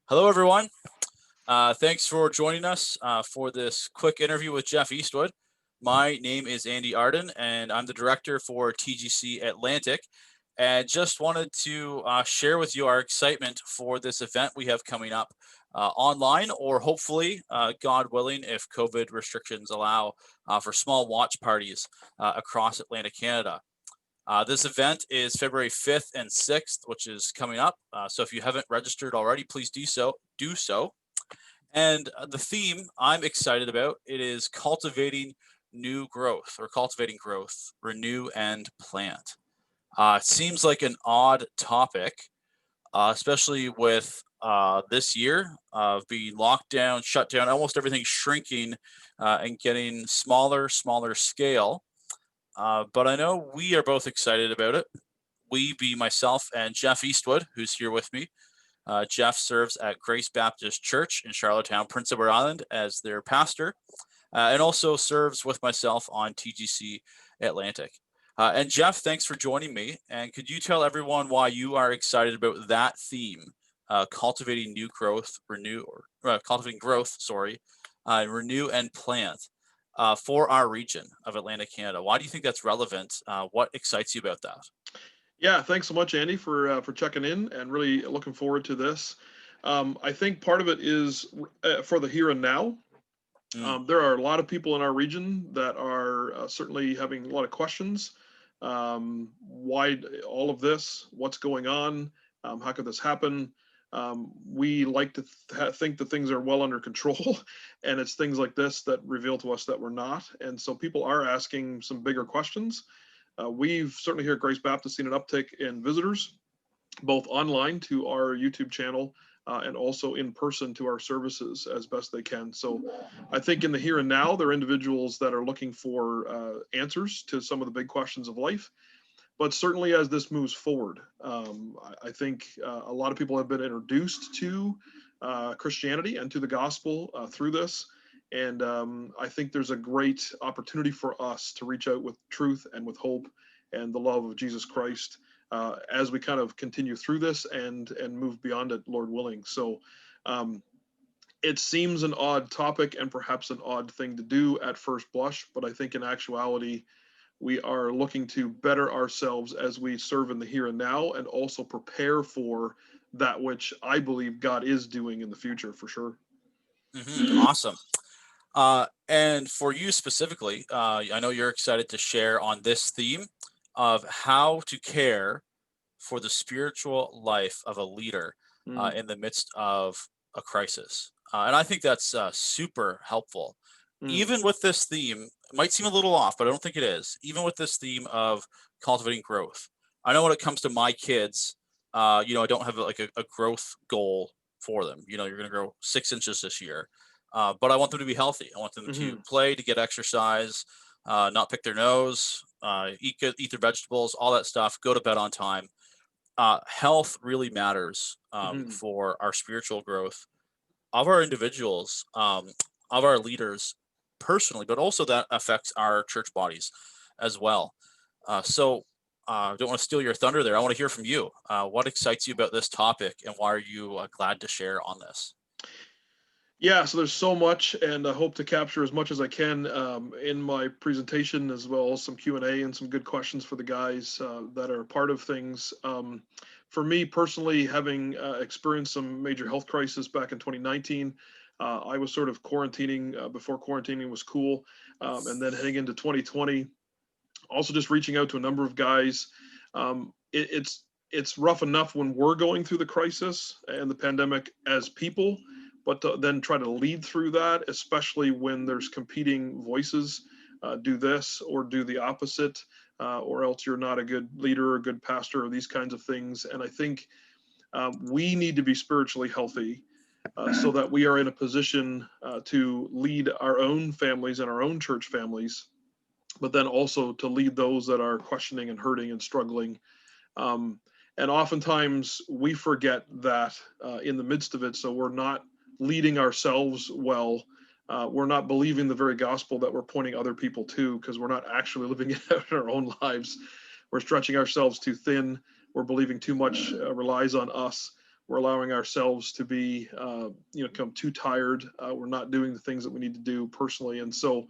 Hello, everyone. Thanks for joining us for this quick interview with Jeff Eastwood. My name is Andy Arden, and I'm the director for TGC Atlantic. And just wanted to share with you our excitement for this event we have coming up online, or hopefully, God willing, if COVID restrictions allow, for small watch parties across Atlantic Canada. This event is February 5th and 6th, which is coming up. So if you haven't registered already, please do so. Do so. And the theme I'm excited about, it is cultivating new growth or cultivating growth, renew and plant. It seems like an odd topic, especially with this year of being locked down, shut down, almost everything shrinking and getting smaller scale. But I know we are both excited about it. We be myself and Jeff Eastwood, who's here with me. Jeff serves at Grace Baptist Church in Charlottetown, Prince Edward Island, as their pastor, and also serves with myself on TGC Atlantic. And Jeff, thanks for joining me. And could you tell everyone why you are excited about that theme, cultivating new growth, cultivating growth, renew and plant for our region of Atlantic Canada? Why do you think that's relevant? What excites you about that? Yeah, thanks so much, Andy, for checking in and really looking forward to this. I think part of it is for the here and now. Mm, There are a lot of people in our region that are certainly having a lot of questions. Why all of this? What's going on? How could this happen? We like to think that things are well under control, and it's things like this that reveal to us that we're not. And so people are asking some bigger questions. We've certainly here at Grace Baptist seen an uptick in visitors, both online to our YouTube channel and also in person to our services as best they can. So I think in the here and now, there are individuals that are looking for answers to some of the big questions of life. But certainly as this moves forward, I think a lot of people have been introduced to Christianity and to the gospel through this. And I think there's a great opportunity for us to reach out with truth and with hope and the love of Jesus Christ as we kind of continue through this and move beyond it, Lord willing. So um, it seems an odd topic and perhaps an odd thing to do at first blush, but I think in actuality, we are looking to better ourselves as we serve in the here and now and also prepare for that which I believe God is doing in the future for sure. awesome. And for you specifically, I know you're excited to share on this theme of how to care for the spiritual life of a leader Mm, in the midst of a crisis. And I think that's super helpful. mm, Even with this theme, it might seem a little off, but I don't think it is. Even with this theme of cultivating growth, I know when it comes to my kids, I don't have like a growth goal for them. You're going to grow 6 inches this year, but I want them to be healthy. I want them to hmm play, to get exercise, not pick their nose, eat their vegetables, all that stuff. Go to bed on time. Health really matters hmm for our spiritual growth of our individuals, of our leaders personally, but also that affects our church bodies as well. I don't want to steal your thunder there. I want to hear from you. What excites you about this topic, and why are you glad to share on this? Yeah, so there's so much, and I hope to capture as much as I can in my presentation, as well as some Q&A and some good questions for the guys that are part of things. For me personally, having experienced some major health crisis back in 2019, I was sort of quarantining before quarantining was cool, and then heading into 2020, also just reaching out to a number of guys. It's rough enough when we're going through the crisis and the pandemic as people, but to then try to lead through that, especially when there's competing voices, do this or do the opposite, or else you're not a good leader or a good pastor or these kinds of things. And I think we need to be spiritually healthy so that we are in a position to lead our own families and our own church families, but then also to lead those that are questioning and hurting and struggling. Um, and oftentimes we forget that in the midst of it, so we're not leading ourselves well. We're not believing the very gospel that we're pointing other people to because we're not actually living it out in our own lives. We're stretching ourselves too thin. We're believing too much relies on us we're allowing ourselves to be, become too tired. We're not doing the things that we need to do personally. And so,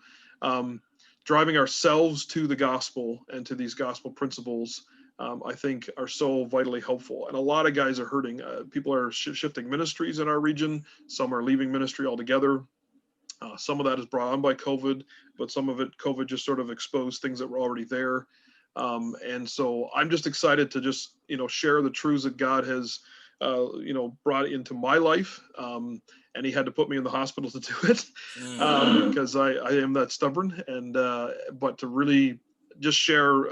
driving ourselves to the gospel and to these gospel principles, I think are so vitally helpful. And a lot of guys are hurting. People are shifting ministries in our region. Some are leaving ministry altogether. Some of that is brought on by COVID, but some of it, COVID just sort of exposed things that were already there. And so I'm just excited to just, share the truths that God has, brought into my life. And he had to put me in the hospital to do it, because I am that stubborn. And, but to really just share,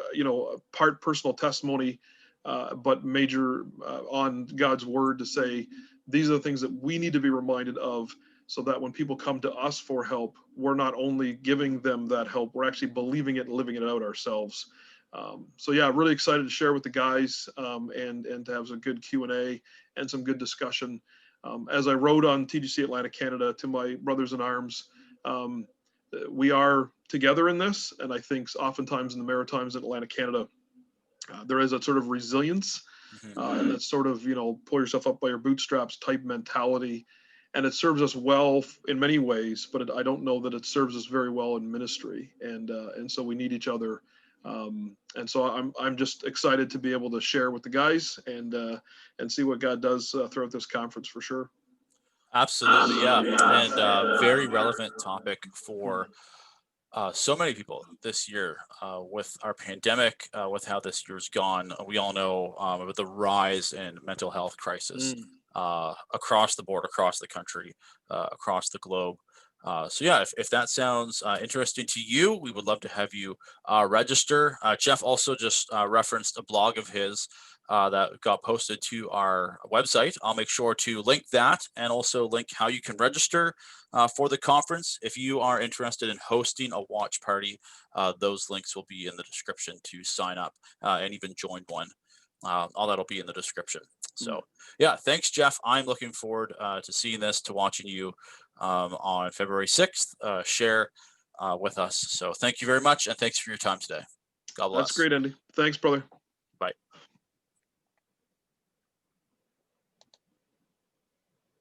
part personal testimony, but major on God's word, to say, these are the things that we need to be reminded of, so that when people come to us for help, we're not only giving them that help, we're actually believing it and living it out ourselves. So yeah, really excited to share with the guys, and to have some good Q&A and some good discussion. As I wrote on TGC Atlantic Canada to my brothers in arms, we are together in this, and I think oftentimes in the Maritimes in Atlantic Canada, there is a sort of resilience, and that sort of, pull yourself up by your bootstraps type mentality. And it serves us well in many ways, but I don't know that it serves us very well in ministry. And so we need each other. And so I'm just excited to be able to share with the guys, and see what God does throughout this conference, for sure. Absolutely, yeah, and very relevant topic for so many people this year, with our pandemic, with how this year's gone. We all know about the rise in mental health crisis across the board, across the country, across the globe. So yeah, if that sounds interesting to you, we would love to have you register. Jeff also just referenced a blog of his that got posted to our website. I'll make sure to link that, and also link how you can register for the conference. If you are interested in hosting a watch party, those links will be in the description to sign up, and even join one. All that'll be in the description. So yeah, thanks, Jeff. I'm looking forward to seeing this, to watching you on February 6th share with us. So thank you very much, and thanks for your time today. God That's bless. great, Andy. Thanks, brother.